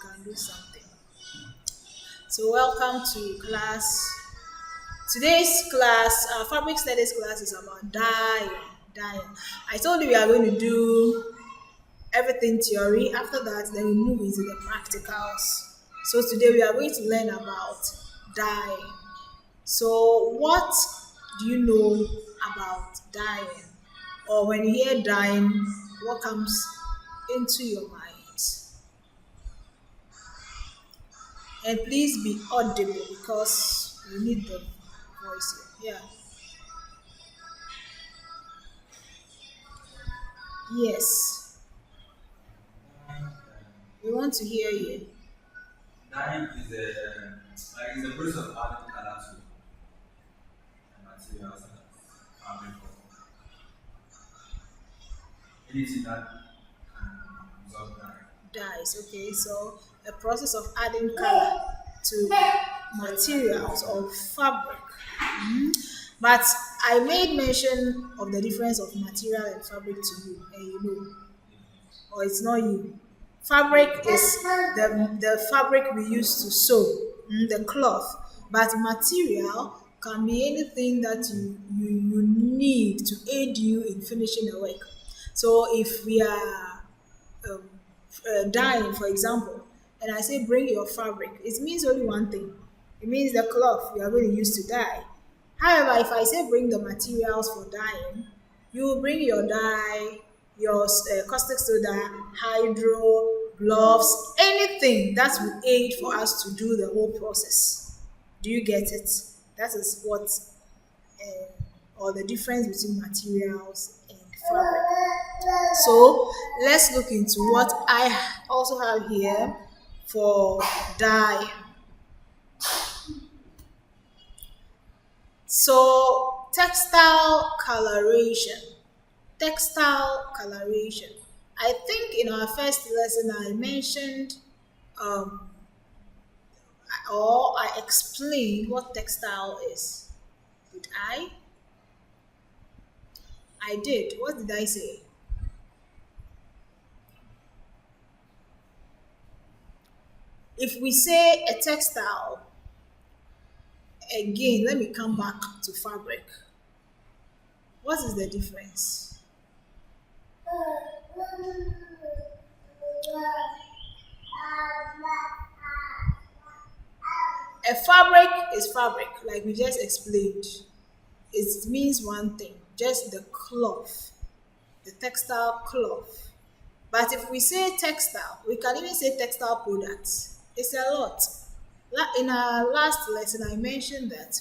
can do something. So welcome to class. Today's class, our fabric studies class is about dyeing. Dyeing. I told you we are going to do everything theory. After that, then we move into the practicals. So today we are going to learn about dyeing. So what do you know about dyeing? Or when you hear dyeing, what comes into your mind? And please be audible because we need the voice here. Yeah. Yes. We want to hear you. Dyeing is is a process of adding color to materials and fabric or anything that can result dye. Dyes. Okay. So a process of adding color to materials or fabric. But I made mention of the difference of material and fabric to you, and you know, or it's not you. Fabric is the fabric we use to sew, the cloth. But material can be anything that you need to aid you in finishing a work. So if we are um, dyeing, for example, and I say bring your fabric, it means only one thing. It means the cloth you are going to use to dye. However, if I say bring the materials for dyeing, you will bring your dye, your caustic soda, hydro, gloves, anything that will aid for us to do the whole process. Do you get it? That is what, or the difference between materials and fabric. So let's look into what I also have here for dye. So textile coloration. Textile coloration. I think in our first lesson I mentioned um, or I explained what textile is. Did I? I did. What did I say? If we say a textile, again, let me come back to fabric. What is the difference? A fabric is fabric, like we just explained. It means one thing, just the cloth, the textile cloth. But if we say textile, we can even say textile products. It's a lot. In our last lesson, I mentioned that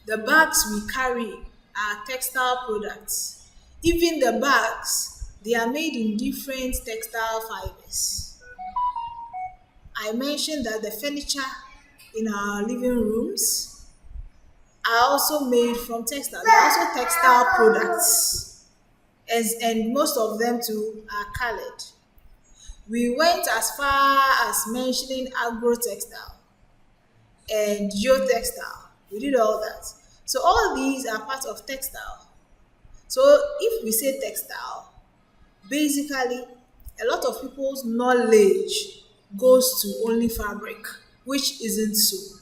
the bags we carry are textile products. Even the bags, they are made in different textile fibers. I mentioned that the furniture in our living rooms are also made from textile. They're also textile products, and most of them too are colored. We went as far as mentioning agro-textile and geotextile. We did all that. So all these are part of textile. So if we say textile, basically a lot of people's knowledge goes to only fabric, which isn't so.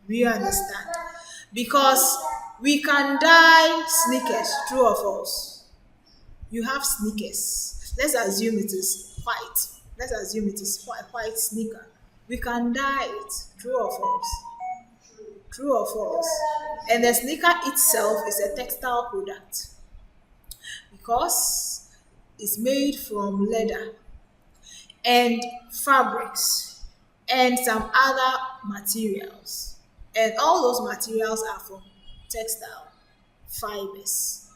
Do you understand? Because we can dye sneakers, true or false. You have sneakers. Let's assume it is white. Let's assume it is white sneaker. We can dye it, true or false. True or false. And the sneaker itself is a textile product because it's made from leather and fabrics and some other materials. And all those materials are from textile fibers.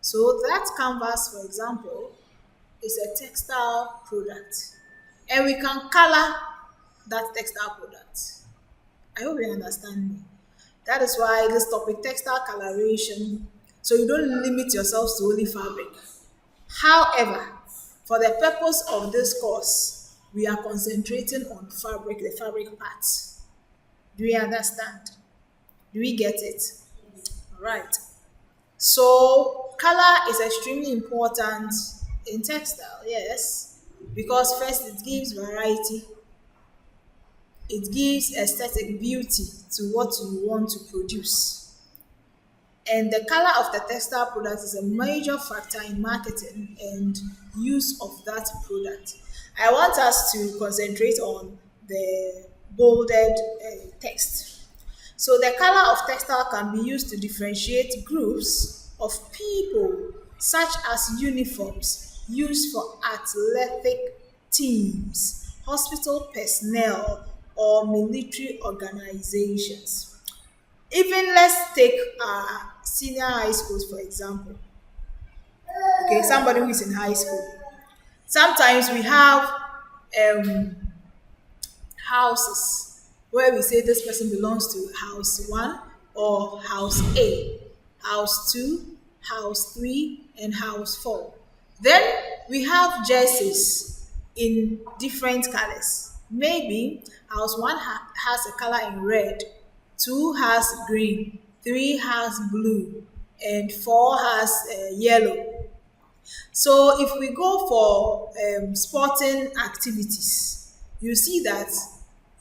So that canvas, for example, is a textile product. And we can color that textile product. I hope you understand me. That is why this topic, textile coloration, so you don't limit yourselves to only fabric. However, for the purpose of this course, we are concentrating on fabric, the fabric parts. Do you understand? Do we get it? All right. So color is extremely important in textile, yes. because first it gives variety, it gives aesthetic beauty to what you want to produce. And the color of the textile product is a major factor in marketing and use of that product. I want us to concentrate on the bolded text. So the color of textile can be used to differentiate groups of people, such as uniforms used for athletic teams, hospital personnel, or military organizations. Even let's take senior high schools for example. Okay, somebody who is in high school. Sometimes we have um, houses where we say this person belongs to house one or house A, house two, house three, and house four. Then we have jerseys in different colors. Maybe house one has a color in red, two has green, three has blue, and four has yellow. So if we go for sporting activities, you see that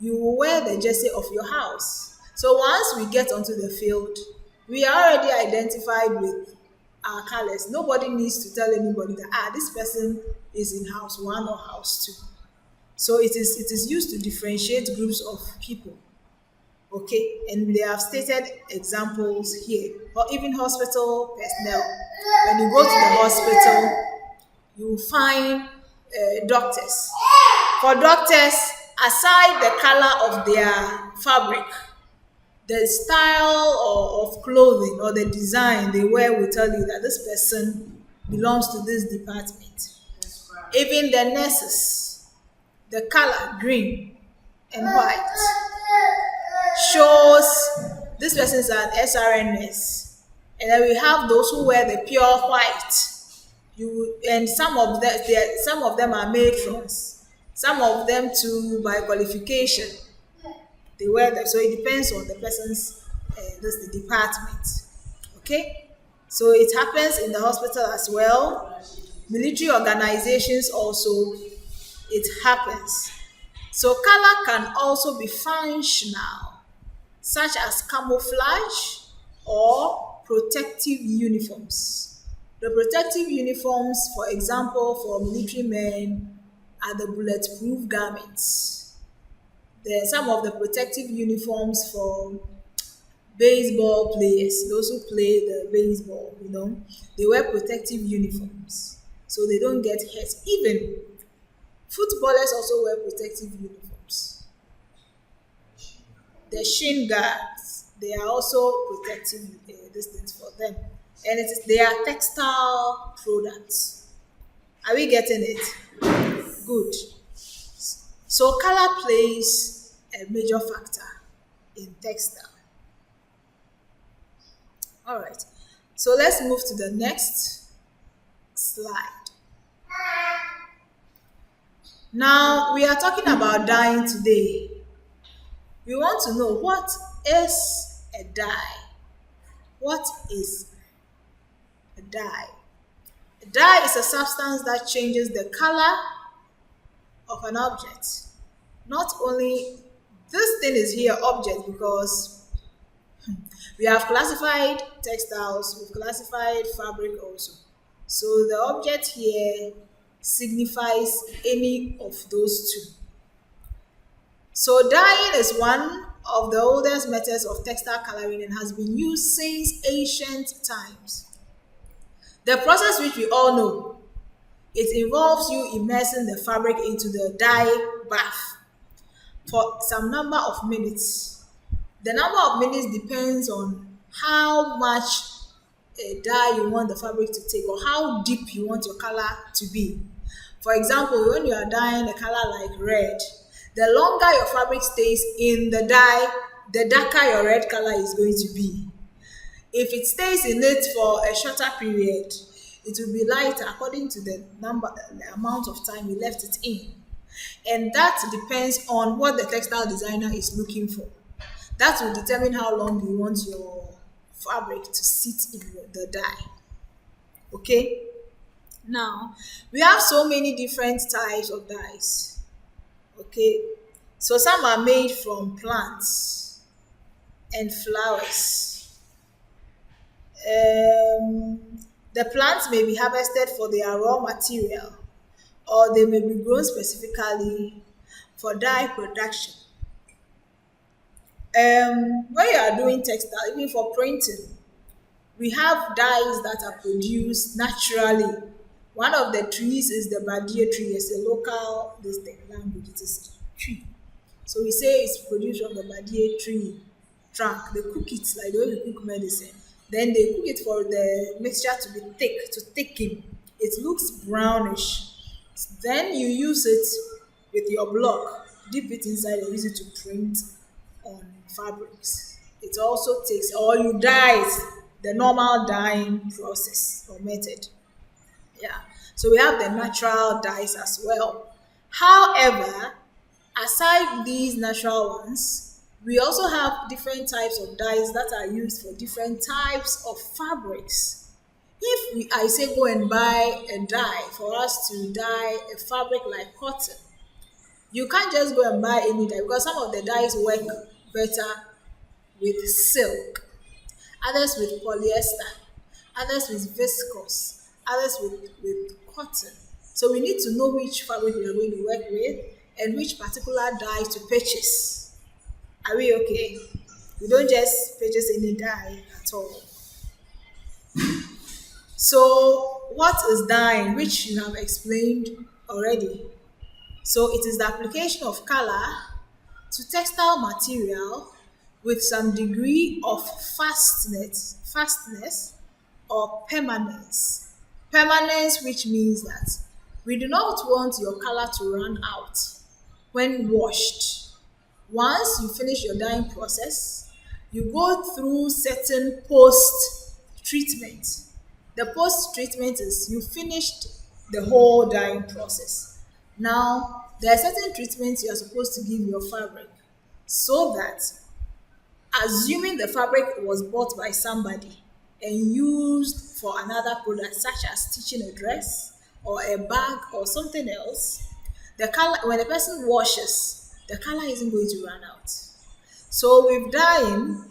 you will wear the jersey of your house. So once we get onto the field, we are already identified with our colors. Nobody needs to tell anybody that this person is in house one or house two. So it is used to differentiate groups of people. Okay, and they have stated examples here, or even hospital personnel. When you go to the hospital, you will find doctors. For doctors, aside the color of their fabric, the style of clothing or the design they wear will tell you that this person belongs to this department. Even the nurses, the color green and white shows this person is an SRN nurse. And then we have those who wear the pure white. And some of them are matrons, some of them too by qualification. They wear them, so it depends on the person's the department. Okay, so it happens in the hospital as well. Military organizations also, it happens. So color can also be functional, such as camouflage or protective uniforms. The protective uniforms, for example, for military men are the bulletproof garments. Some of the protective uniforms for baseball players, those who play the baseball, they wear protective uniforms so they don't get hurt. Even footballers also wear protective uniforms. The shin guards, they are also protective distance for them. And they are textile products. Are we getting it? Good. So color plays a major factor in textile. All right. So let's move to the next slide. Now we are talking about dyeing today. We want to know what is a dye. What is a dye? A dye is a substance that changes the color of an object. Not only this thing is here object because we have classified textiles, we've classified fabric also. So the object here signifies any of those two. So dyeing is one of the oldest methods of textile coloring and has been used since ancient times. The process which we all know, it involves you immersing the fabric into the dye bath for some number of minutes. The number of minutes depends on how much dye you want the fabric to take or how deep you want your color to be. For example, when you are dyeing a color like red, the longer your fabric stays in the dye, the darker your red color is going to be. If it stays in it for a shorter period, it will be lighter according to the amount of time you left it in. And that depends on what the textile designer is looking for. That will determine how long you want your fabric to sit in the dye. Okay? Now, we have so many different types of dyes. Okay, so some are made from plants and flowers. Um, the plants may be harvested for their raw material, or they may be grown specifically for dye production. When you are doing textile, even for printing, we have dyes that are produced naturally. One of the trees is the badia tree. It's a local this thing, language. It is tree. So we say it's produced from the badia tree trunk. They cook it like the way we cook medicine. Then they cook it for the mixture to be thick, to thicken. It looks brownish. Then you use it with your block, dip it inside and use it to print on fabrics. It also takes, or you dye it, the normal dyeing process or method. Yeah. So we have the natural dyes as well. However, aside these natural ones, we also have different types of dyes that are used for different types of fabrics. If we, I say go and buy a dye for us to dye a fabric like cotton, you can't just go and buy any dye because some of the dyes work better with silk, others with polyester, others with viscose, others with cotton. So we need to know which fabric we are going to work with and which particular dye to purchase. Are we okay? We don't just purchase any dye at all. So what is dyeing, which you have explained already? So it is the application of color to textile material with some degree of fastness or permanence. Permanence, which means that we do not want your color to run out when washed. Once you finish your dyeing process, you go through certain post treatment. The post treatment is you finished the whole dyeing process. Now, there are certain treatments you are supposed to give your fabric so that, assuming the fabric was bought by somebody and used for another product, such as stitching a dress or a bag or something else, the color, when the person washes, the color isn't going to run out. So with dyeing,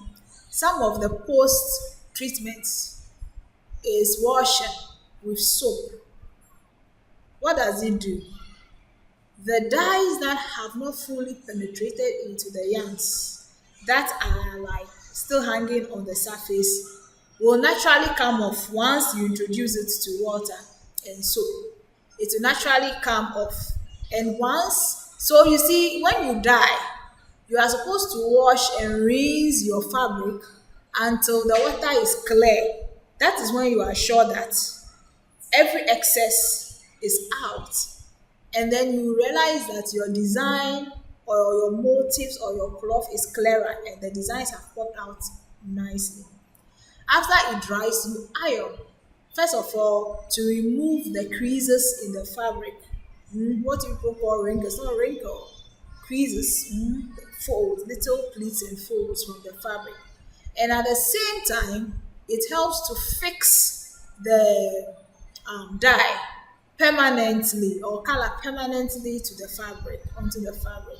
some of the post treatments is washing with soap. What does it do? The dyes that have not fully penetrated into the yarns that are like still hanging on the surface will naturally come off once you introduce it to water and soap. It will naturally come off. And once, so you see, when you dye, you are supposed to wash and rinse your fabric until the water is clear. That is when you are sure that every excess is out. And then you realize that your design or your motifs or your cloth is clearer and the designs have popped out nicely. After it dries, you iron. First of all, to remove the creases in the fabric. What people call wrinkles, not wrinkle. Creases, folds, little pleats and folds from the fabric. And at the same time, it helps to fix the dye permanently or color permanently to the fabric, onto the fabric.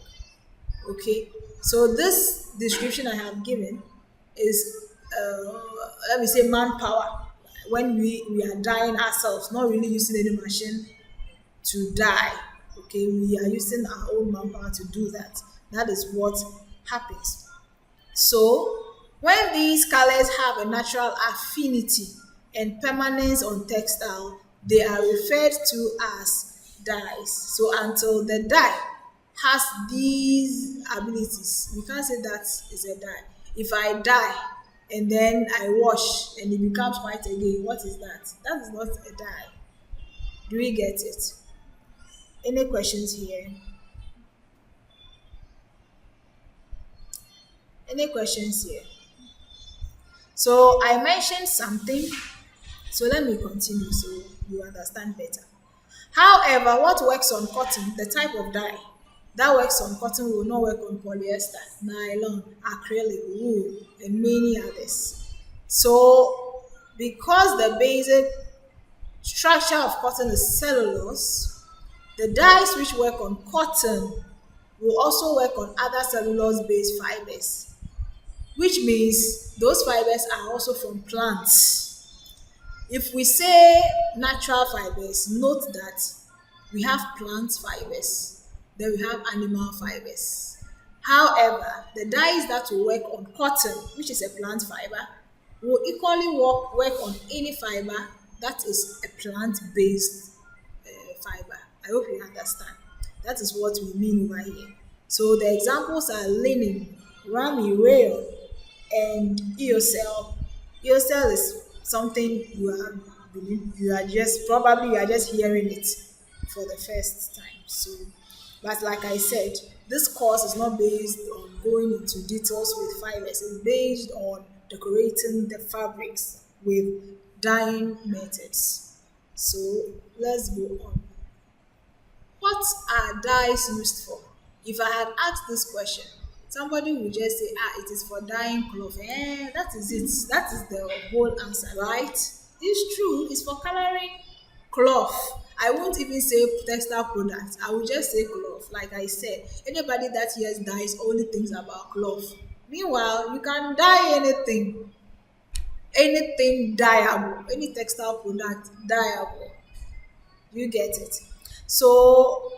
Okay, so this description I have given is, let me say, manpower. When we are dyeing ourselves, not really using any machine to dye. Okay, we are using our own manpower to do that. That is what happens. So, when these colors have a natural affinity and permanence on textile, they are referred to as dyes. So, until the dye has these abilities, we can't say that is a dye. If I dye and then I wash and it becomes white again, what is that? That is not a dye. Do we get it? Any questions here? Any questions here? So I mentioned something, so let me continue so you understand better. However, what works on cotton, the type of dye that works on cotton will not work on polyester, nylon, acrylic, wool, and many others. So because the basic structure of cotton is cellulose. The dyes which work on cotton will also work on other cellulose-based fibers, which means those fibers are also from plants. If we say natural fibers, note that we have plant fibers, then we have animal fibers. However, the dyes that will work on cotton, which is a plant fiber, will equally work on any fiber that is a plant-based fiber. I hope you understand. That is what we mean over here. So the examples are linen, rami, rayon, and eocell. Eocell is something you are just probably you are just hearing it for the first time. So, but like I said, this course is not based on going into details with fibers. It's based on decorating the fabrics with dyeing methods. So let's go on. What are dyes used for? If I had asked this question, somebody would just say, it is for dyeing cloth. That is it. That is the whole answer, right? It's true. It's for coloring cloth. I won't even say textile products. I will just say cloth. Like I said, anybody that hears dyes only thinks about cloth. Meanwhile, you can dye anything dyeable, any textile product dyeable. You get it? So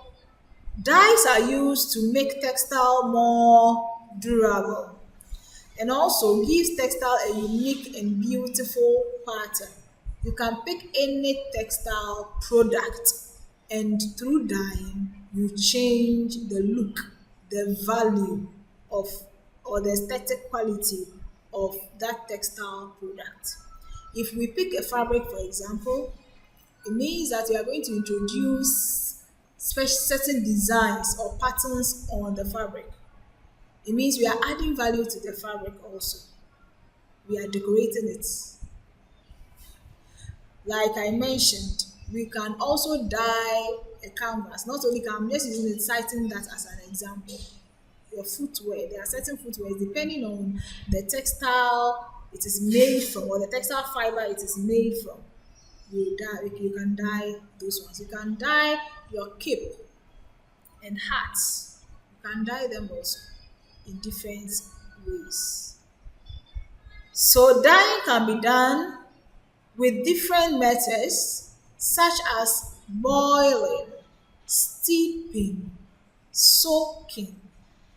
dyes are used to make textile more durable and also gives textile a unique and beautiful pattern. You can pick any textile product and through dyeing you change the look, the value of or the aesthetic quality of that textile product. If we pick a fabric, for example, it means that we are going to introduce certain designs or patterns on the fabric. It means we are adding value to the fabric also. We are decorating it. Like I mentioned, we can also dye a canvas. Not only can I'm just using it, citing that as an example. Your footwear, there are certain footwear depending on the textile it is made from or the textile fiber it is made from. You can dye those ones. You can dye your cape and hats. You can dye them also in different ways. So dyeing can be done with different methods such as boiling, steeping, soaking,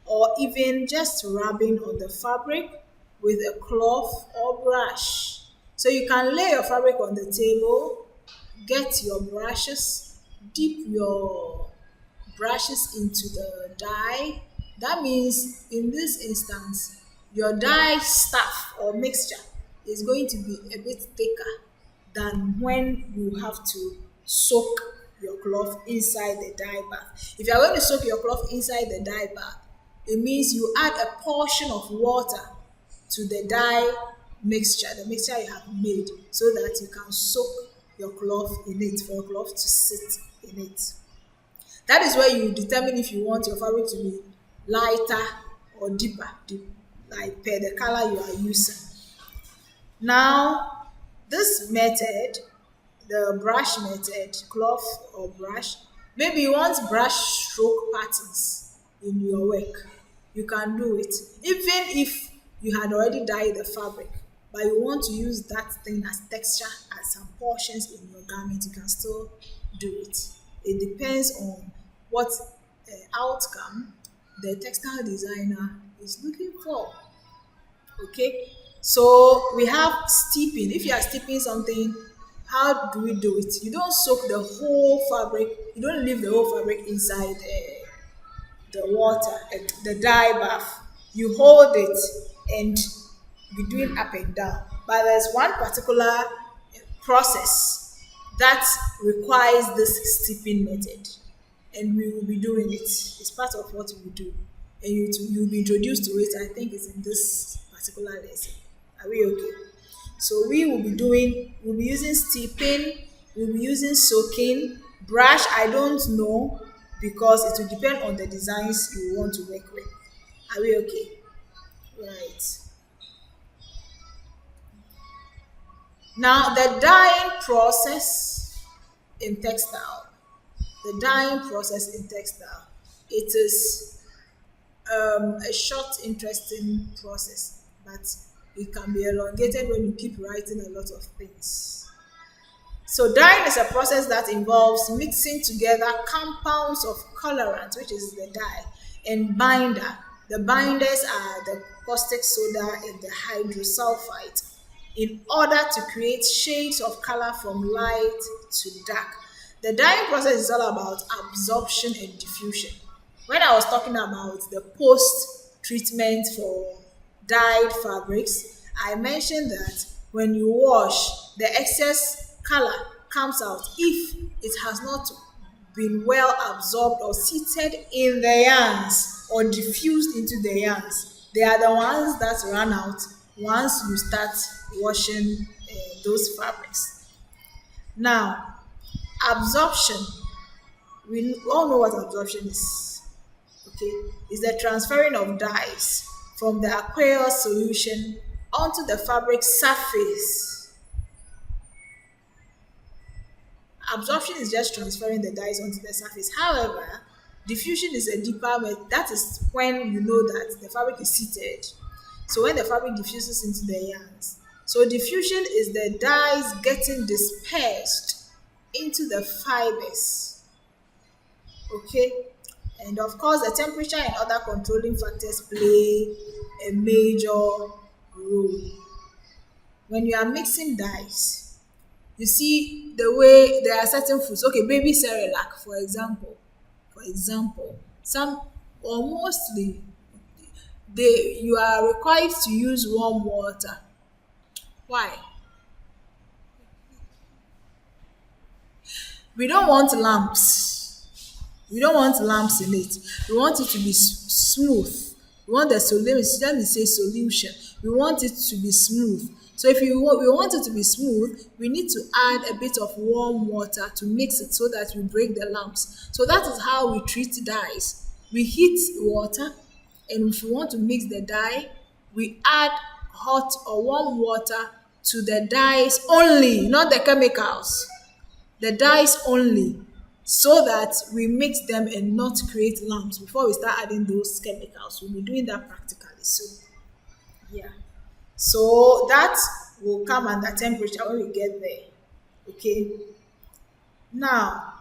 or even just rubbing on the fabric with a cloth or brush. So you can lay your fabric on the table, get your brushes, dip your brushes into the dye. That means in this instance, your dye stuff or mixture is going to be a bit thicker than when you have to soak your cloth inside the dye bath. If you are going to soak your cloth inside the dye bath, it means you add a portion of water to the dye mixture, the mixture you have made, so that you can soak your cloth in it, for your cloth to sit in it. That is where you determine if you want your fabric to be lighter or deeper, like per the color you are using. Now, this method, the brush method, cloth or brush, maybe you want brush stroke patterns in your work. You can do it. Even if you had already dyed the fabric, but you want to use that thing as texture as some portions in your garment, you can still do it. It depends on what outcome the textile designer is looking for. Okay, so we have steeping. If you are steeping something, how do we do it? You don't soak the whole fabric, you don't leave the whole fabric inside the water, the dye bath. You hold it and be doing up and down. But there's one particular process that requires this steeping method, and we will be doing it. It's part of what we do, and you'll be introduced to it. I think it's in this particular lesson. Are we okay? So we'll be using steeping, we'll be using soaking, brush. I don't know because it will depend on the designs you want to work with. Are we okay? Right. Now the dyeing process in textile, the dyeing process in textile, it is a short, interesting process, but it can be elongated when you keep writing a lot of things. So dyeing is a process that involves mixing together compounds of colorant, which is the dye, and binder. The binders are the caustic soda and the hydrosulfide in order to create shades of color from light to dark. The dyeing process is all about absorption and diffusion. When I was talking about the post treatment for dyed fabrics, I mentioned that when you wash, the excess color comes out if it has not been well absorbed or seated in the yarns or diffused into the yarns. They are the ones that run out once you start washing those fabrics. Now, absorption, we all know what absorption is. Okay, is the transferring of dyes from the aqueous solution onto the fabric surface. Absorption is just transferring the dyes onto the surface. However, diffusion is a deeper method. That is when you know that the fabric is seated. So when the fabric diffuses into the yarns. So diffusion is the dyes getting dispersed into the fibers. Okay, and of course the temperature and other controlling factors play a major role. When you are mixing dyes, you see the way there are certain foods. Okay, baby cerelac, for example, some or mostly you are required to use warm water. Why? We don't want lumps. We don't want lumps in it. We want it to be smooth. We want the solution. Let me say solution. We want it to be smooth. So if we want it to be smooth, we need to add a bit of warm water to mix it so that we break the lumps. So that is how we treat dyes. We heat water, and if we want to mix the dye, we add hot or warm water to the dyes only, not the chemicals. The dyes only, so that we mix them and not create lumps before we start adding those chemicals. We'll be doing that practically. So yeah, so that will come under temperature when we get there. Okay, now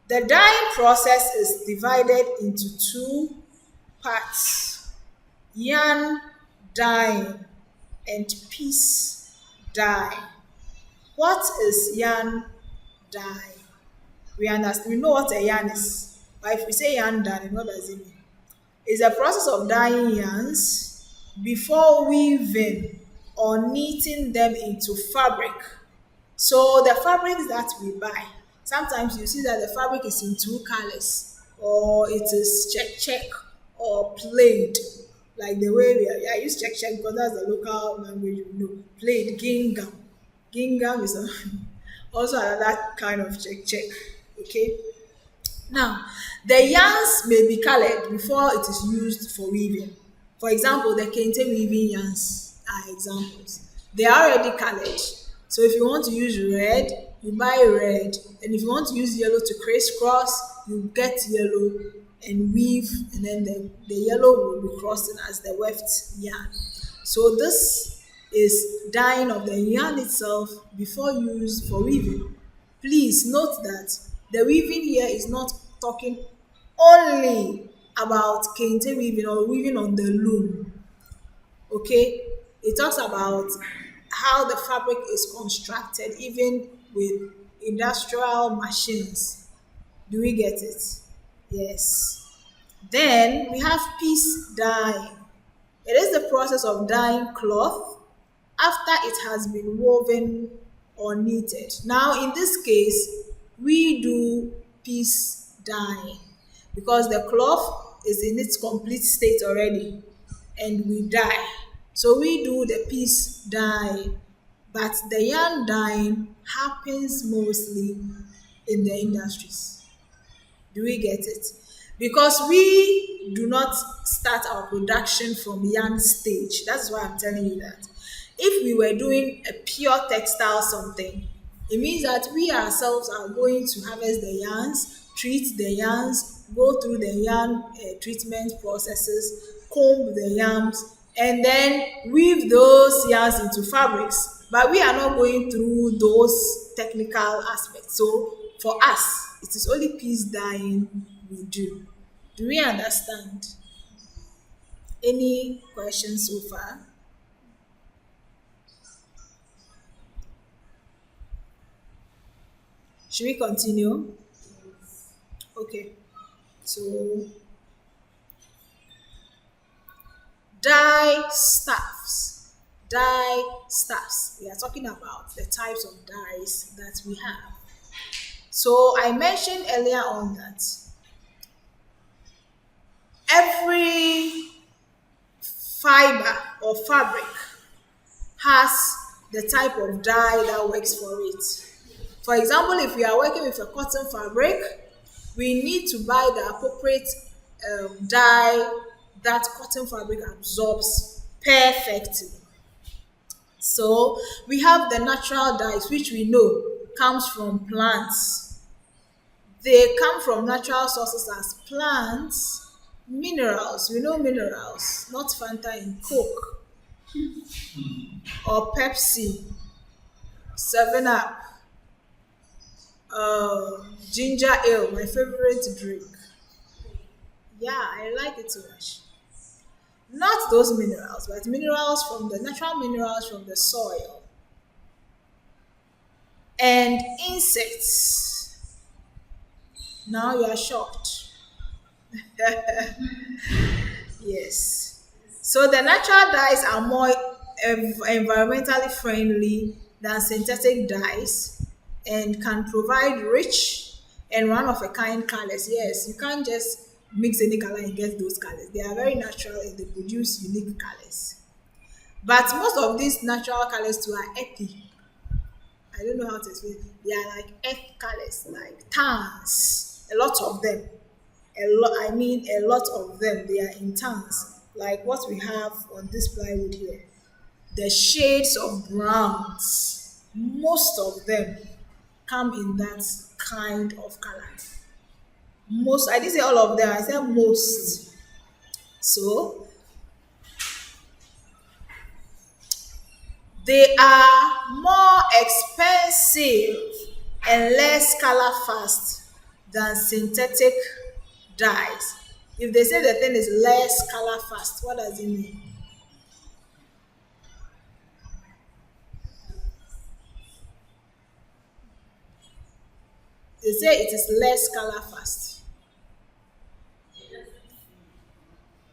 the dyeing process is divided into two parts: yarn dyeing and piece dyeing. What is yarn dye? We understand, we know what a yarn is, but if we say yarn dye, what does it mean? It's a process of dyeing yarns before weaving or knitting them into fabric. So the fabrics that we buy, sometimes you see that the fabric is in two colors, or it is check or plaid, like the way I use check because that's the local language we know. Plaid, gingham. Gingham is also another kind of check. Okay. Now, the yarns may be colored before it is used for weaving. For example, the kente weaving yarns are examples. They are already colored. So if you want to use red, you buy red. And if you want to use yellow to crisscross, you get yellow and weave, and then the yellow will be crossing as the weft yarn. So this is dyeing of the yarn itself before use for weaving. Please note that the weaving here is not talking only about kente weaving or weaving on the loom. Okay, it talks about how the fabric is constructed even with industrial machines. Do we get it? Yes. Then we have piece dyeing. It is the process of dyeing cloth after it has been woven or knitted. Now, in this case, we do piece dyeing because the cloth is in its complete state already and we dye. So we do the piece dyeing, but the yarn dyeing happens mostly in the industries. Do we get it? Because we do not start our production from yarn stage. That's why I'm telling you that. If we were doing a pure textile something, It means that we ourselves are going to harvest the yarns, treat the yarns, go through the yarn treatment processes, comb the yarns, and then weave those yarns into fabrics. But we are not going through those technical aspects. So for us, it is only piece dyeing we do. Do we understand? Any questions so far? Should we continue? Okay. So dye stuffs. Dye stuffs. We are talking about the types of dyes that we have. So I mentioned earlier on that every fiber or fabric has the type of dye that works for it. For example, if we are working with a cotton fabric, we need to buy the appropriate dye that cotton fabric absorbs perfectly. So we have the natural dyes, which we know comes from plants. They come from natural sources as plants, minerals. We know minerals, not Fanta in Coke or Pepsi, 7 Up, ginger ale, my favorite drink. Yeah, I like it so much. Not those minerals, but minerals from the natural minerals from the soil and insects. Now you are shocked. Yes. So the natural dyes are more environmentally friendly than synthetic dyes and can provide rich and one of a kind colors. Yes, you can't just mix any color and get those colors. They are very natural and they produce unique colors. But most of these natural colors too are earthy. I don't know how to explain. They are like earth colors, like tans. A lot of them. A lot of them. They are in tans, like what we have on this plywood here. The shades of browns, most of them come in that kind of color. Most, I didn't say all of them, I said most. So they are more expensive and less color fast than synthetic dyes. If they say the thing is less color fast, what does it mean? They say it is less color fast.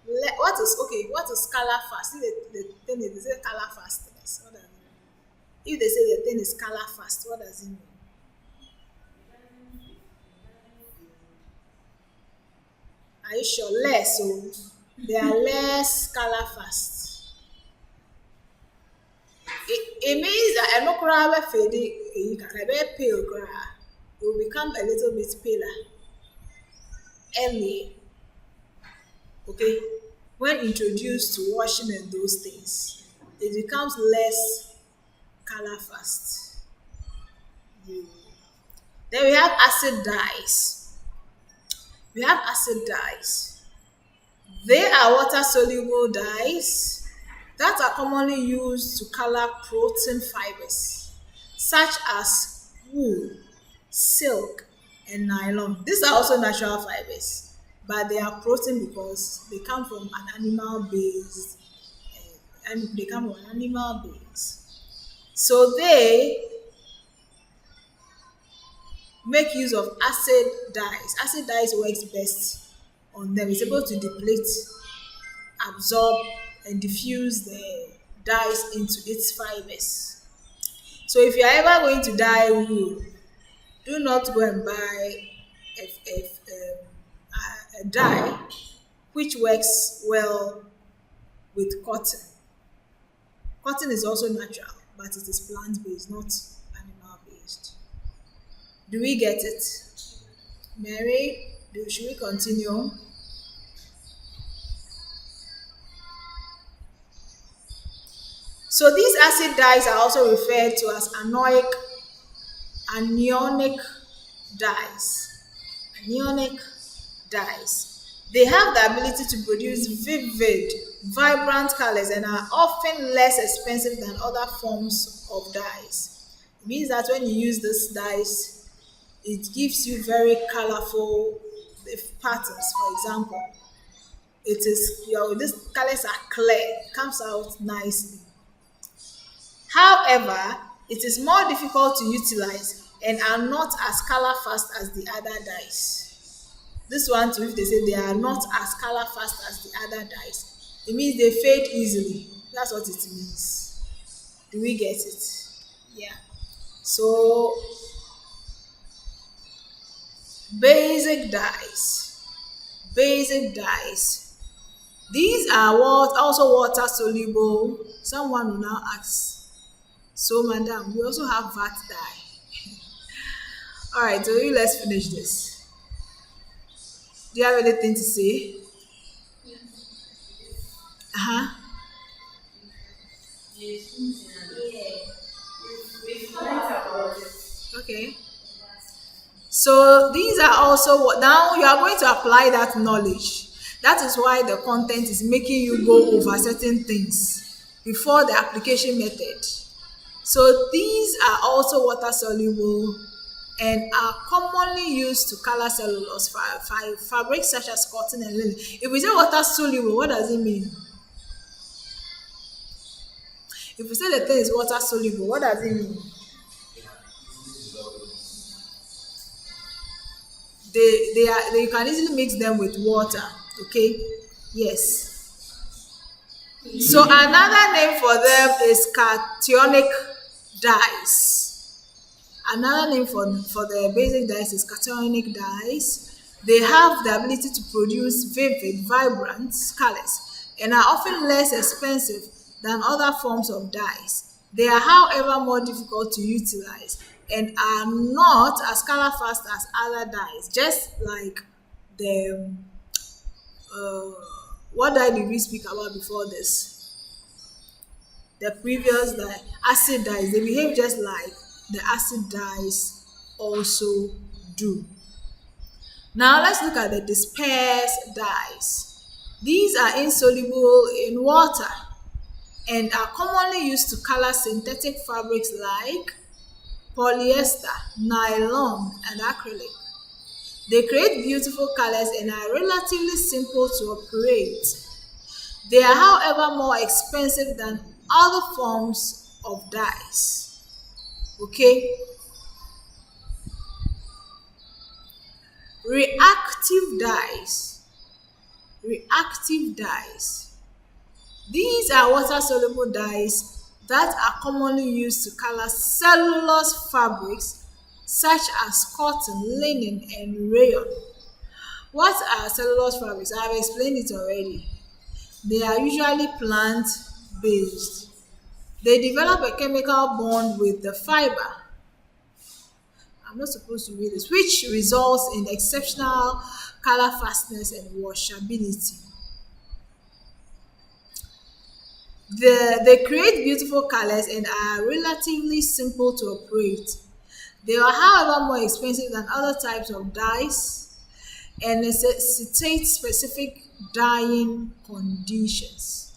What is okay? What is color fast? If the thing is they say color fastness, what does it mean? If they say the thing is color fast, what does it mean? Are you sure? Less, so they are less color fast. It means that I'm not cry fading, you can be pale cry. It will become a little bit paler early, okay? When introduced to washing and those things, it becomes less color fast. Mm. Then we have acid dyes. We have acid dyes. They are water soluble dyes that are commonly used to color protein fibers, such as wool, silk, and nylon. These are also natural fibers, but they are protein because they come from an animal base, and they come from an animal base. So they make use of acid dyes. Acid dyes works best on them. It's able to deplete, absorb, and diffuse the dyes into its fibers. So if you are ever going to dye wool, do not go and buy a dye which works well with cotton. Cotton is also natural, but it is plant based, not animal based. Do we get it? Mary, should we continue? So these acid dyes are also referred to as anoic anionic dyes. Anionic dyes. They have the ability to produce vivid, vibrant colors and are often less expensive than other forms of dyes. It means that when you use these dyes, it gives you very colorful patterns. For example, it is these colors are clear, it comes out nicely. However, it is more difficult to utilize and are not as color fast as the other dyes. This one too, if they say they are not as color fast as the other dyes, it means they fade easily. That's what it means. Do we get it? Yeah. So basic dyes. Basic dyes. These are what also water soluble. Someone will now ask, so madam, we also have VAT dye. All right, so let's finish this. Do you have anything to say? Uh-huh. Okay. So these are also what now you are going to apply that knowledge. That is why the content is making you go over certain things before the application method. So these are also water soluble and are commonly used to color cellulose fabrics such as cotton and linen. If we say water soluble, what does it mean? If we say the thing is water soluble, what does it mean? You can easily mix them with water. Okay, yes. So another name for them is cationic dyes. Another name for the basic dyes is cationic dyes. They have the ability to produce vivid, vibrant colors and are often less expensive than other forms of dyes. They are, however, more difficult to utilize and are not as color fast as other dyes, just like the what dye did we speak about before this? The previous dye, acid dyes, they behave just like the acid dyes also do. Now let's look at the dispersed dyes. These are insoluble in water and are commonly used to color synthetic fabrics like polyester, nylon, and acrylic. They create beautiful colors and are relatively simple to operate. They are, however, more expensive than other forms of dyes. Okay? Reactive dyes. Reactive dyes. These are water-soluble dyes that are commonly used to color cellulose fabrics such as cotton, linen, and rayon. What are cellulose fabrics? I have explained it already. They are usually plant-based. They develop a chemical bond with the fiber. I'm not supposed to read this, which results in exceptional color fastness and washability. They create beautiful colors and are relatively simple to operate. They are, however, more expensive than other types of dyes and necessitate specific dyeing conditions.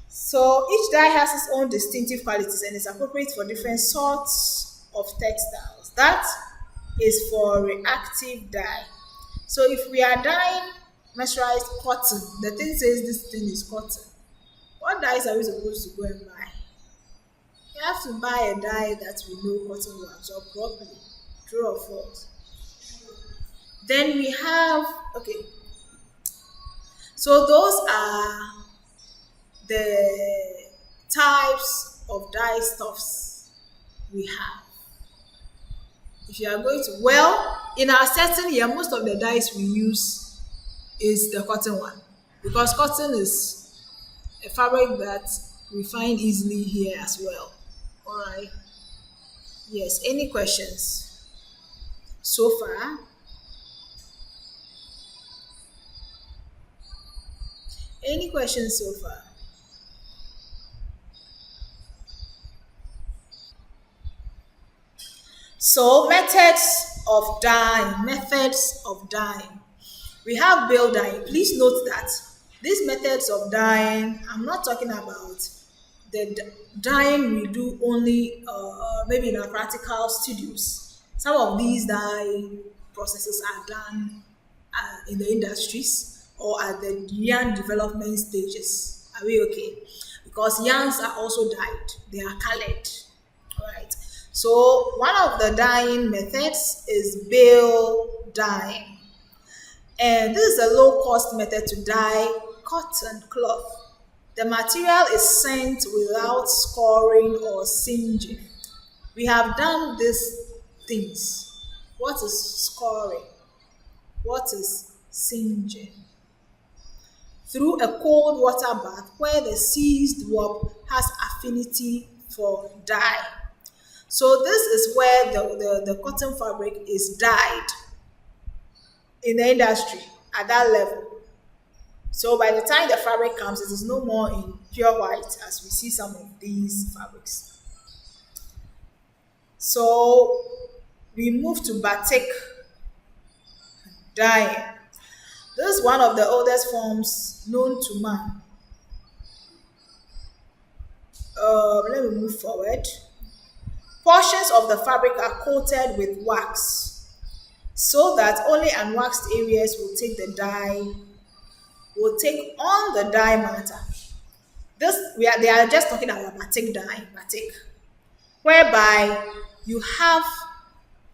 So each dye has its own distinctive qualities and is appropriate for different sorts of textiles. That is for reactive dye. So if we are dyeing mercerized cotton, the thing says this thing is cotton. What dyes are we supposed to go and buy? You have to buy a dye that we know cotton will absorb properly. True or false? Then we have, okay, so those are the types of dye stuffs we have. If you are going to, well, in our setting here, most of the dyes we use is the cotton one because cotton is a fabric that we find easily here as well. All right. Yes. Any questions so far? Any questions so far? So methods of dyeing. We have bale dyeing. Please note that these methods of dyeing, I'm not talking about the dyeing we do only maybe in our practical studios. Some of these dye processes are done in the industries or at the yarn development stages. Are we okay? Because yarns are also dyed, they are colored. All right. So one of the dyeing methods is bale dyeing. And this is a low cost method to dye cotton cloth. The material is sent without scoring or singeing. We have done these things. What is scoring? What is singeing? Through a cold water bath where the seized warp has affinity for dye. So this is where the cotton fabric is dyed in the industry at that level. So by the time the fabric comes, it is no more in pure white as we see some of these fabrics. So we move to batik dyeing. This is one of the oldest forms known to man. Let me move forward. Portions of the fabric are coated with wax so that only unwaxed areas will take on the dye matter. They are just talking about batik dye, batik, whereby you have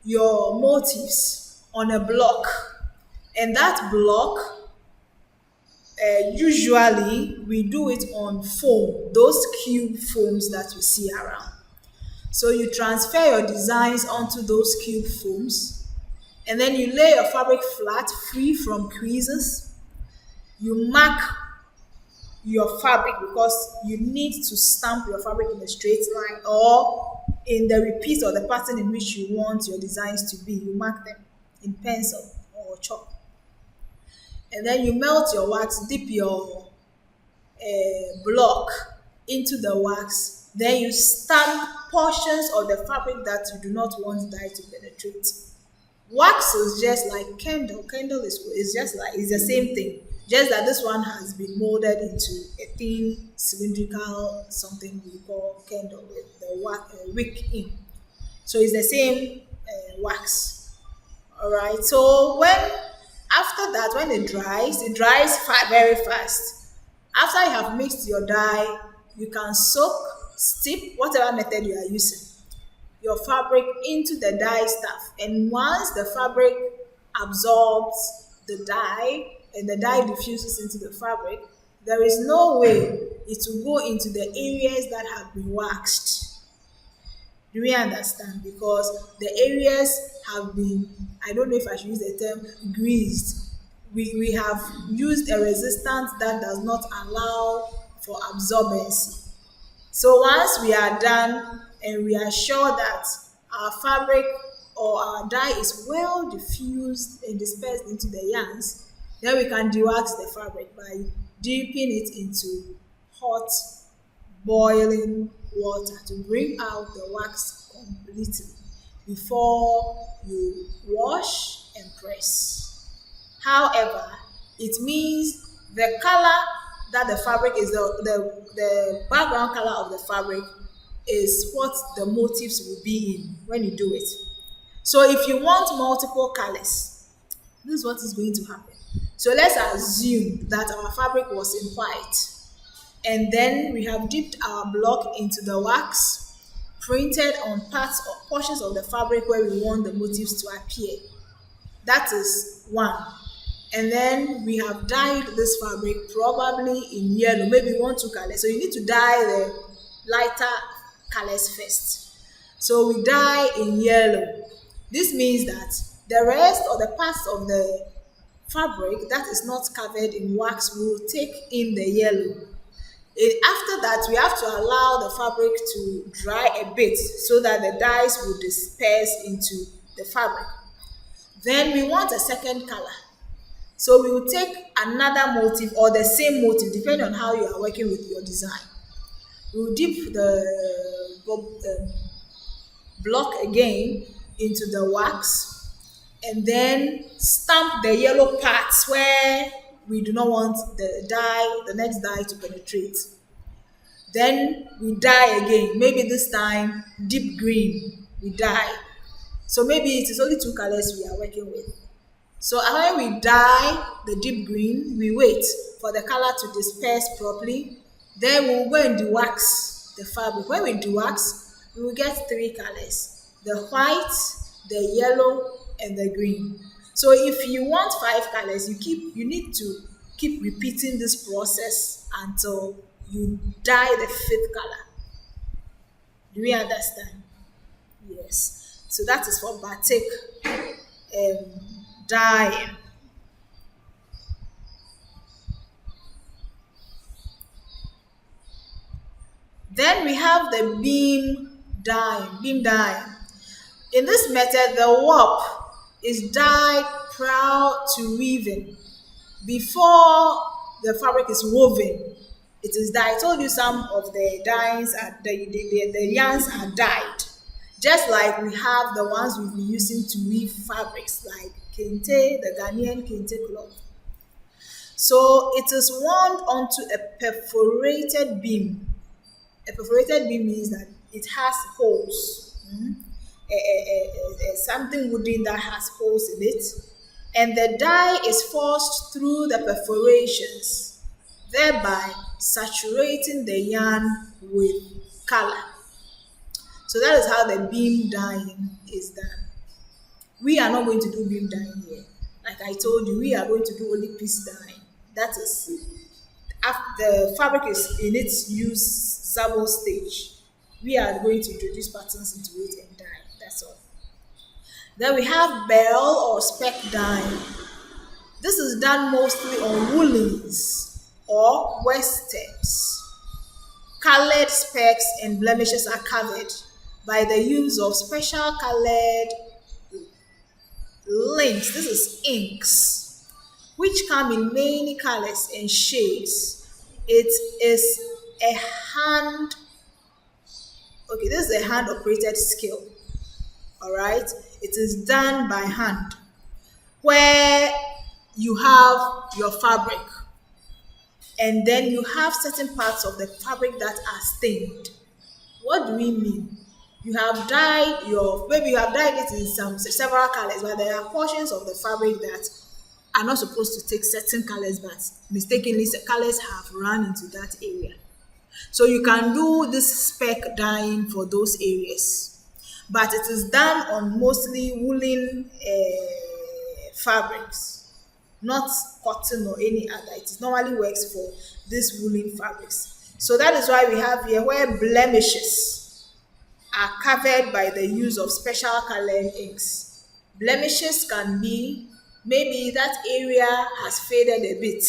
your motifs on a block, and that block usually we do it on foam, those cube foams that we see around. So you transfer your designs onto those cube foams, and then you lay your fabric flat, free from creases. You mark your fabric because you need to stamp your fabric in a straight line or in the repeat or the pattern in which you want your designs to be. You mark them in pencil or chalk. And then you melt your wax, dip your block into the wax. Then you stamp portions of the fabric that you do not want dye to penetrate. Wax is just like candle. Candle is just like, it's the same thing. Just that this one has been molded into a thin cylindrical something we call candle with the wick in. So it's the same wax. All right. So after that, when it dries very fast. After you have mixed your dye, you can soak, steep, whatever method you are using, your fabric into the dye stuff. And once the fabric absorbs the dye and the dye diffuses into the fabric, there is no way it will go into the areas that have been waxed. Do we understand? Because the areas have been, I don't know if I should use the term greased. We have used a resistance that does not allow for absorbency. So once we are done and we are sure that our fabric or our dye is well diffused and dispersed into the yarns, then we can dewax the fabric by dipping it into hot boiling water to bring out the wax completely before you wash and press. However, it means the color that the fabric is, the background color of the fabric is what the motifs will be in when you do it. So if you want multiple colors, this is what is going to happen. So let's assume that our fabric was in white, and then we have dipped our block into the wax, printed on parts or portions of the fabric where we want the motifs to appear. That is one. And then we have dyed this fabric probably in yellow, maybe 1, 2 colors. So you need to dye the lighter colors first. So we dye in yellow. This means that the rest or the parts of the fabric that is not covered in wax will take in the yellow. After that, we have to allow the fabric to dry a bit so that the dyes will disperse into the fabric. Then we want a second color. So we will take another motif or the same motif, depending on how you are working with your design. We will dip the block again into the wax and then stamp the yellow parts where we do not want the next dye to penetrate. Then we dye again, maybe this time deep green, we dye. So maybe it is only two colors we are working with. So when we dye the deep green, we wait for the color to disperse properly. Then we'll go and dewax the fabric. When we dewax, we will get three colors: the white, the yellow, and the green. So if you want five colors, you need to keep repeating this process until you dye the fifth color. Do we understand? Yes. So that is for batik dyeing. Then we have the beam dyeing. Beam dyeing. In this method, the warp is dyed prior to weaving. Before the fabric is woven, it is dyed. I told you some of the dyes are the yarns are dyed. Just like we have the ones we've been using to weave fabrics like kente, the Ghanaian kente cloth. So it is wound onto a perforated beam. A perforated beam means that it has holes. Something wooden that has holes in it. And the dye is forced through the perforations, thereby saturating the yarn with color. So that is how the beam dyeing is done. We are not going to do beam dyeing here. Like I told you, we are going to do only piece dyeing. That is, after the fabric is in its usable stage, we are going to introduce patterns into it and dye. That's all. Then we have bell or speck dyeing. This is done mostly on woolens or westers. Colored specks and blemishes are covered by the use of special colored links. This is inks, which come in many colors and shades. It is a hand, okay, this is a hand operated skill. All right, it is done by hand, where you have your fabric and then you have certain parts of the fabric that are stained. What do we mean? You have dyed maybe you have dyed it in several colors, but there are portions of the fabric that are not supposed to take certain colors, but mistakenly the colors have run into that area. So you can do this speck dyeing for those areas, but it is done on mostly woolen fabrics, not cotton or any other. It normally works for these woolen fabrics. So that is why we have here where blemishes are covered by the use of special colored inks. Blemishes can be maybe that area has faded a bit.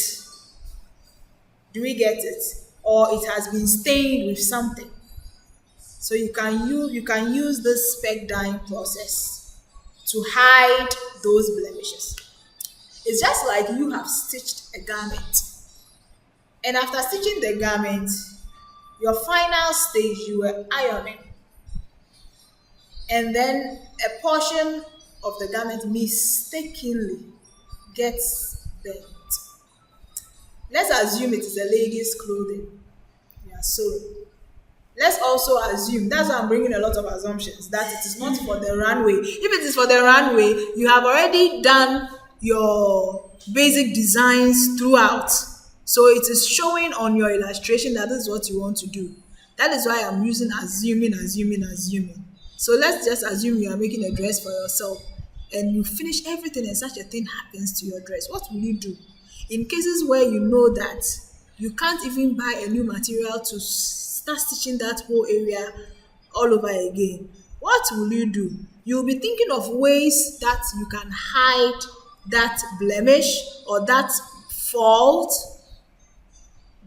Do we get it? Or it has been stained with something. So you can use this speck dyeing process to hide those blemishes. It's just like you have stitched a garment. And after stitching the garment, your final stage, you were ironing. And then a portion of the garment mistakenly gets bent. Let's assume it is a lady's clothing. Yeah, so let's also assume, that's why I'm bringing a lot of assumptions, that it is not for the runway. If it is for the runway, you have already done your basic designs throughout. So it is showing on your illustration that this is what you want to do. That is why I'm using assuming. So let's just assume you are making a dress for yourself and you finish everything and such a thing happens to your dress. What will you do? In cases where you know that you can't even buy a new material to start stitching that whole area all over again, what will you do? You'll be thinking of ways that you can hide that blemish or that fault,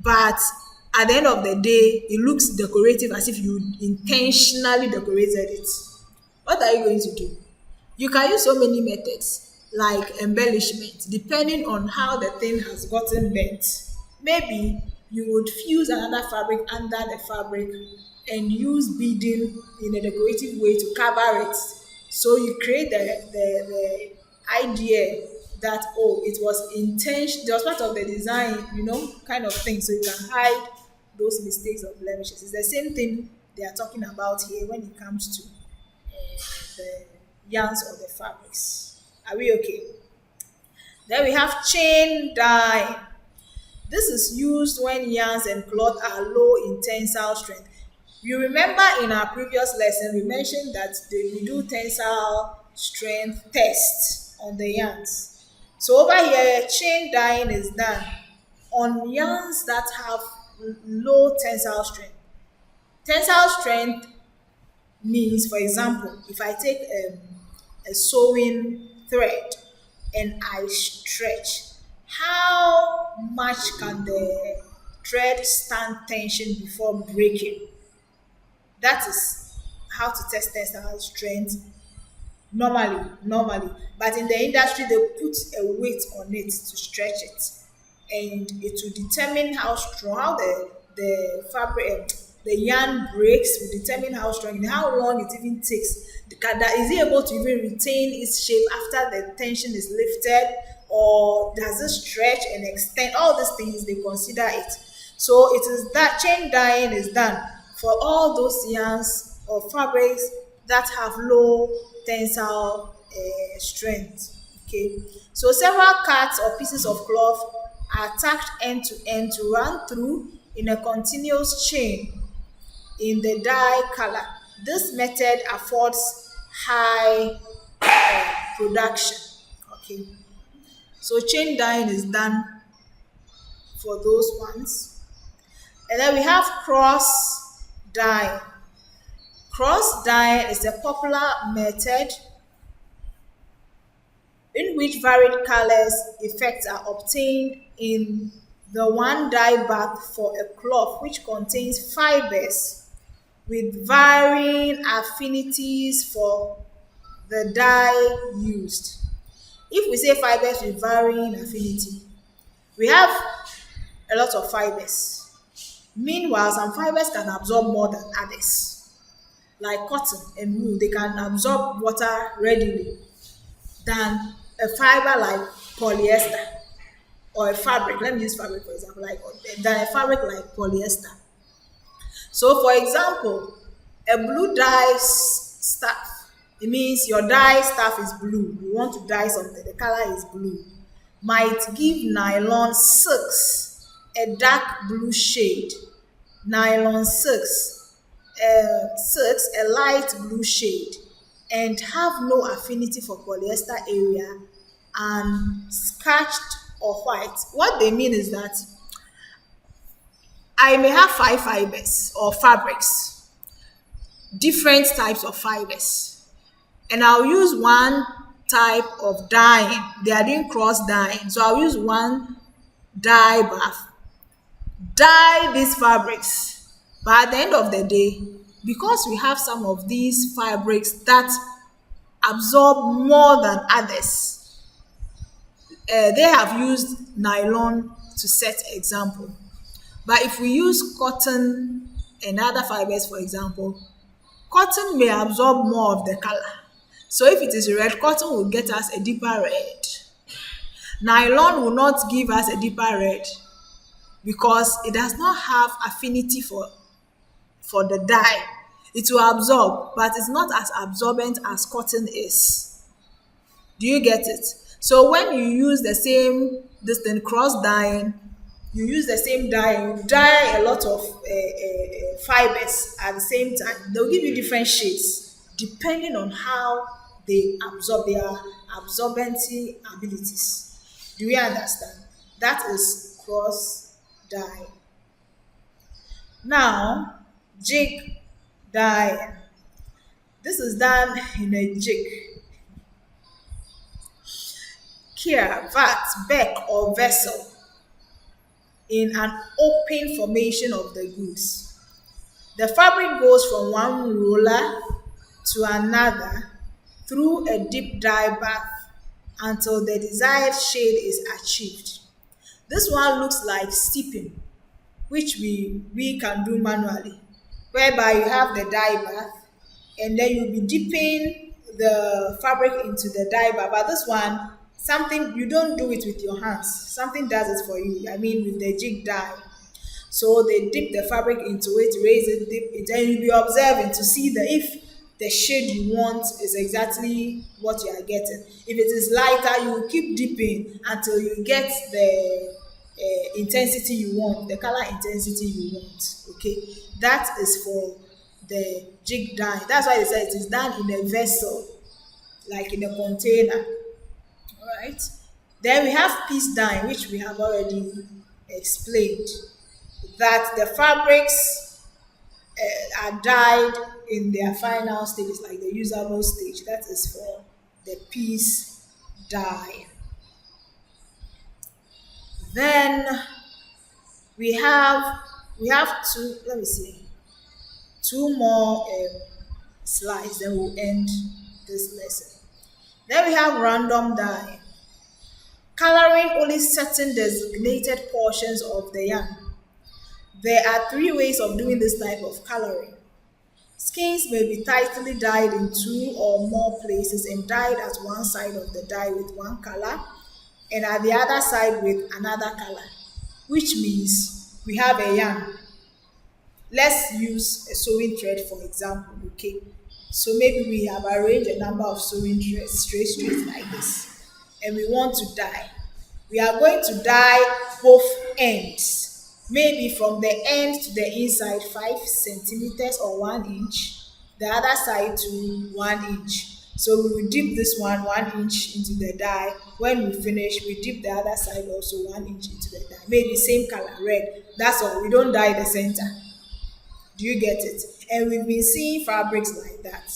but at the end of the day, it looks decorative as if you intentionally decorated it. What are you going to do? You can use so many methods, like embellishment, depending on how the thing has gotten bent. Maybe you would fuse another fabric under the fabric and use beading in a decorative way to cover it So you create the idea that, oh, it was intention, it was part of the design, kind of thing. So you can hide those mistakes or blemishes. It's the same thing they are talking about here when it comes to the yarns or the fabrics. Are we okay? Then we have chain dye. This is used when yarns and cloth are low in tensile strength. You remember in our previous lesson, we mentioned that we do tensile strength test on the yarns. So over here, chain dyeing is done on yarns that have low tensile strength. Tensile strength means, for example, if I take a sewing thread and I stretch, how much can the thread stand tension before breaking? That is how to test tensile strength normally. But in the industry, they put a weight on it to stretch it, and it will determine how strong, how the fabric, the yarn breaks will determine how strong and how long it even takes. Is it able to even retain its shape after the tension is lifted, or does it stretch and extend? All these things they consider it. So it is that chain dyeing is done for all those yarns or fabrics that have low tensile strength. Okay, so several cuts or pieces of cloth are tacked end to end to run through in a continuous chain in the dye color. This method affords high production. Okay, so chain dyeing is done for those ones. And then we have cross dye. Cross dye is a popular method in which varied colors effects are obtained in the one dye bath for a cloth which contains fibers with varying affinities for the dye used. If we say fibers with varying affinity, we have a lot of fibers. Meanwhile, some fibers can absorb more than others, like cotton and wool. They can absorb water readily than a fiber like polyester or a fabric. Let me use fabric for example, than a fabric like polyester. So, for example, a blue dye stuff. It means your dye stuff is blue. You want to dye something, the color is blue. Might give nylon silks a dark blue shade. Nylon silks a light blue shade, and have no affinity for polyester area and scratched or white. What they mean is that I may have 5 fibers or fabrics, different types of fibers, and I'll use one type of dyeing. They are doing cross dyeing, so I'll use one dye bath, dye these fabrics. But at the end of the day, because we have some of these fabrics that absorb more than others, they have used nylon to set example. But if we use cotton and other fibers, for example, cotton may absorb more of the color. So if it is red, cotton will get us a deeper red. Nylon will not give us a deeper red because it does not have affinity for the dye. It will absorb, but it's not as absorbent as cotton is. Do you get it? So when you use the same, this thing, cross dyeing, you use the same dye, you dye a lot of fibers at the same time. They'll give you different shades depending on how they absorb their absorbency abilities. Do we understand? That is cross dye. Now, jig dye. This is done in a jig. Kier, vat, beck, or vessel in an open formation of the goods. The fabric goes from one roller to another through a deep dye bath until the desired shade is achieved. This one looks like steeping, which we can do manually, whereby you have the dye bath and then you'll be dipping the fabric into the dye bar. But this one, something you don't do it with your hands. Something does it for you. I mean, with the jig dye. So they dip the fabric into it, raise it, dip it, and you'll be observing to see the if the shade you want is exactly what you are getting. If it is lighter, you will keep dipping until you get the intensity you want, the color intensity you want. Okay, that is for the jig dye. That's why they say it is done in a vessel, like in a container. All right. Then we have piece dye, which we have already explained. That the fabrics are dyed in their final stages, like the usable stage. That is for the piece dye. Then we have two. Let me see, two more slides. Then we'll end this lesson. Then we have random dye, coloring only certain designated portions of the yarn. There are three ways of doing this type of coloring. Skins may be tightly dyed in two or more places and dyed at one side of the dye with one color and at the other side with another color, which means we have a yarn. Let's use a sewing thread for example, okay? So maybe we have arranged a number of sewing threads straight like this, and we want to dye. We are going to dye both ends. Maybe from the end to the inside 5 centimeters or 1 inch, the other side to 1 inch. So we will dip this one 1 inch into the dye. When we finish, we dip the other side also 1 inch into the dye. Maybe same color, red. That's all. We don't dye the center. Do you get it? And we've been seeing fabrics like that.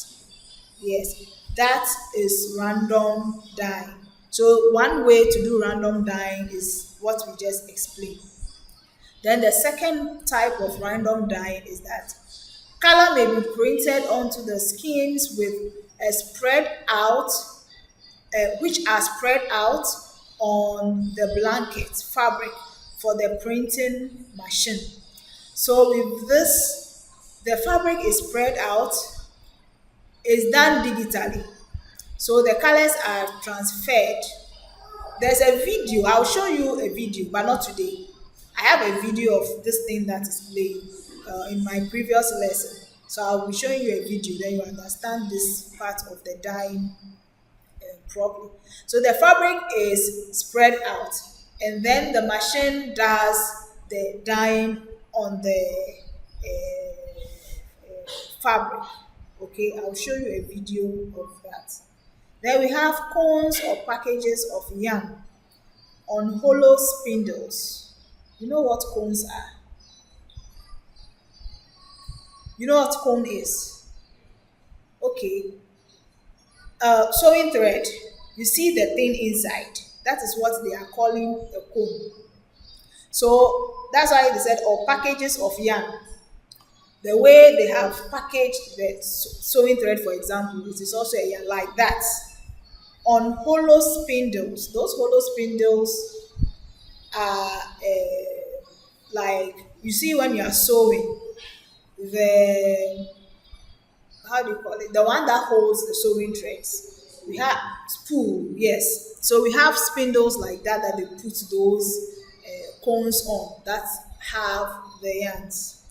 Yes, that is random dyeing. So one way to do random dyeing is what we just explained. Then the second type of random dyeing is that color may be printed onto the skins with a spread out, which are spread out on the blanket fabric for the printing machine. So with this, the fabric is spread out, is done digitally. So the colors are transferred. There's a video, I'll show you a video, but not today. I have a video of this thing that is playing in my previous lesson. So I'll be showing you a video, then you understand this part of the dyeing properly. So the fabric is spread out, and then the machine does the dyeing on the fabric. Okay, I'll show you a video of that. Then we have cones or packages of yarn on hollow spindles. You know what cones are? You know what cone is? Okay. Sewing thread. You see the thing inside. That is what they are calling a cone. So that's why they said, or packages of yarn. The way they have packaged the sewing thread, for example, it is also a yarn like that. On hollow spindles. Those hollow spindles are like, you see when you are sewing, the, how do you call it, the one that holds the sewing threads, we have spool, yes. So we have spindles like that they put those cones on that have the yarns.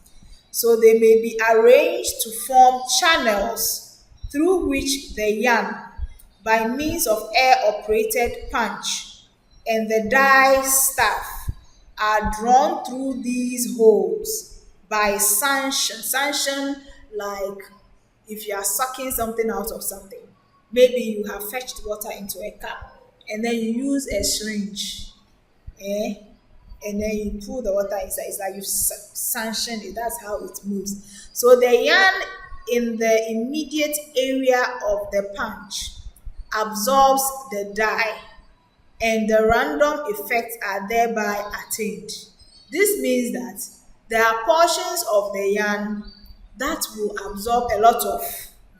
So they may be arranged to form channels through which the yarn, by means of air operated punch and the dye staff, are drawn through these holes by suction. Suction, like if you are sucking something out of something. Maybe you have fetched water into a cup and then you use a syringe, and then you pull the water inside. It's like you sanction it. That's how it moves. So the yarn in the immediate area of the punch absorbs the dye, and the random effects are thereby attained. This means that there are portions of the yarn that will absorb a lot of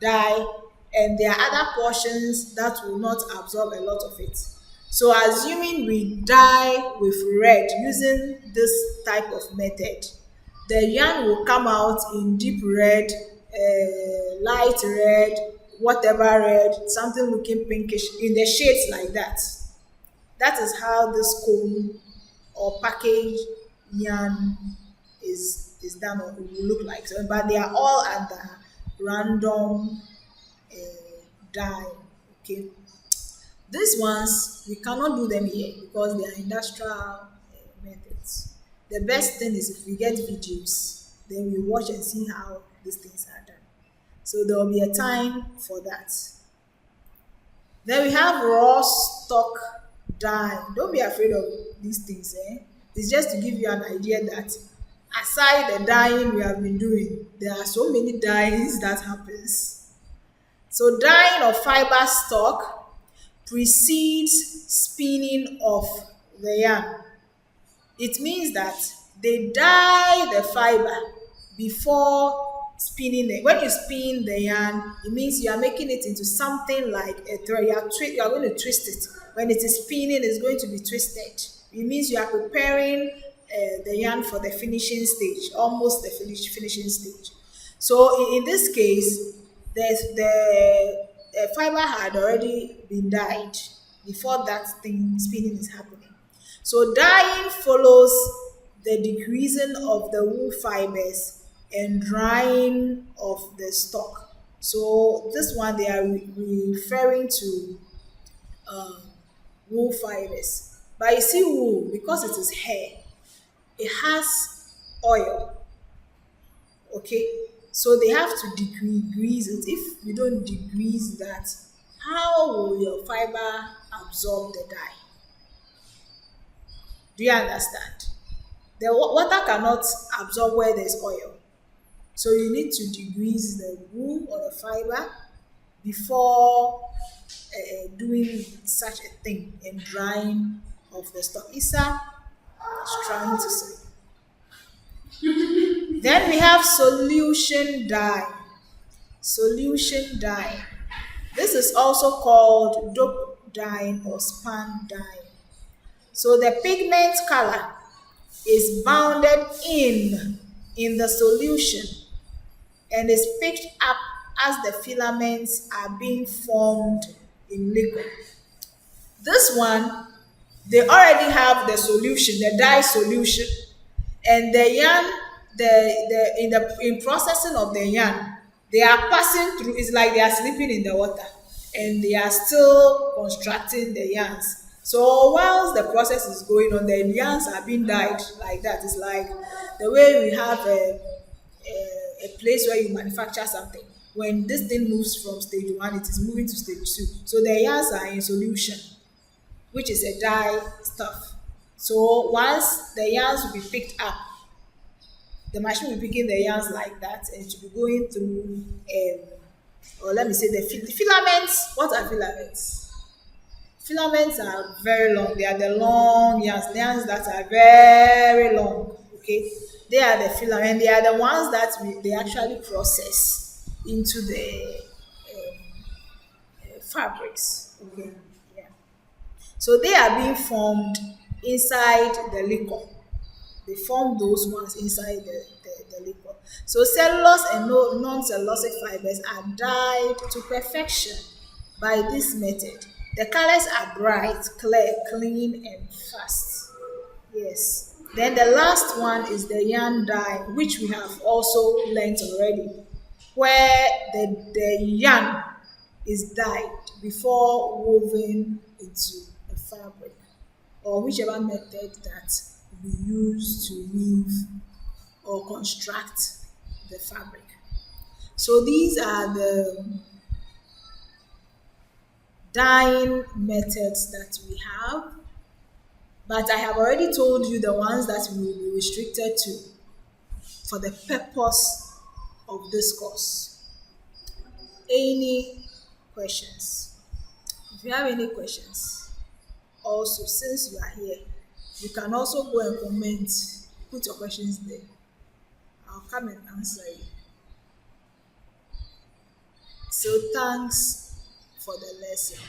dye, and there are other portions that will not absorb a lot of it. So assuming we dye with red using this type of method, the yarn will come out in deep red, light red, whatever red, something looking pinkish in the shades like that. That is how this comb or package yarn is done or will look like. So, but they are all under random dye. Okay, these ones we cannot do them here because they are industrial methods. The best thing is if we get videos, then we watch and see how these things are done. So there will be a time for that. Then we have raw stock dye. Don't be afraid of these things. It's just to give you an idea that aside the dyeing we have been doing, there are so many dyes that happens. So dyeing of fiber stock precedes spinning of the yarn. It means that they dye the fiber before spinning it. When you spin the yarn, it means you are making it into something like a thread. You are going to twist it. When it is spinning, it's going to be twisted. It means you are preparing the yarn for the finishing stage, almost the finishing stage. So in this case, the fiber had already been dyed before that thing spinning is happening. So dyeing follows the decreasing of the wool fibers and drying of the stock. So this one they are referring to wool fibers. But you see wool, because it is hair, it has oil. Okay, so they have to degrease it. If you don't degrease that, how will your fiber absorb the dye? Do you understand? The water cannot absorb where there's oil. So you need to degrease the wool or the fiber before doing such a thing and drying of the stock. Isa is trying to say. Then we have solution dye. Solution dye. This is also called dope dyeing or span dyeing. So the pigment color is bounded in the solution and is picked up as the filaments are being formed in liquid. This one, they already have the solution, the dye solution, and the yarn, in processing of the yarn, they are passing through. It's like they are sleeping in the water, and they are still constructing the yarns. So whilst the process is going on, the yarns are being dyed like that. It's like the way we have a place where you manufacture something. When this thing moves from stage 1, it is moving to stage 2. So the yarns are in solution, which is a dye stuff. So once the yarns will be picked up, the machine will be picking the yarns like that, and it will be going through, or let me say the filaments. What are filaments? Filaments are very long. They are the long yarns that are very long. Okay, they are the filament. They are the ones that they actually process into the fabrics. Okay, yeah. So they are being formed inside the liquor. They form those ones inside the liquor. So cellulose and non-cellulosic fibers are dyed to perfection by this method. The colors are bright, clear, clean, and fast. Yes. Then the last one is the yarn dye, which we have also learnt already, where the yarn is dyed before woven into a fabric, or whichever method that we use to weave or construct the fabric. So these are the dyeing methods that we have, but I have already told you the ones that we will be restricted to for the purpose of this course. Any questions? If you have any questions, also since you are here, you can also go and comment, put your questions there. I'll come and answer you. So thanks for the lesson.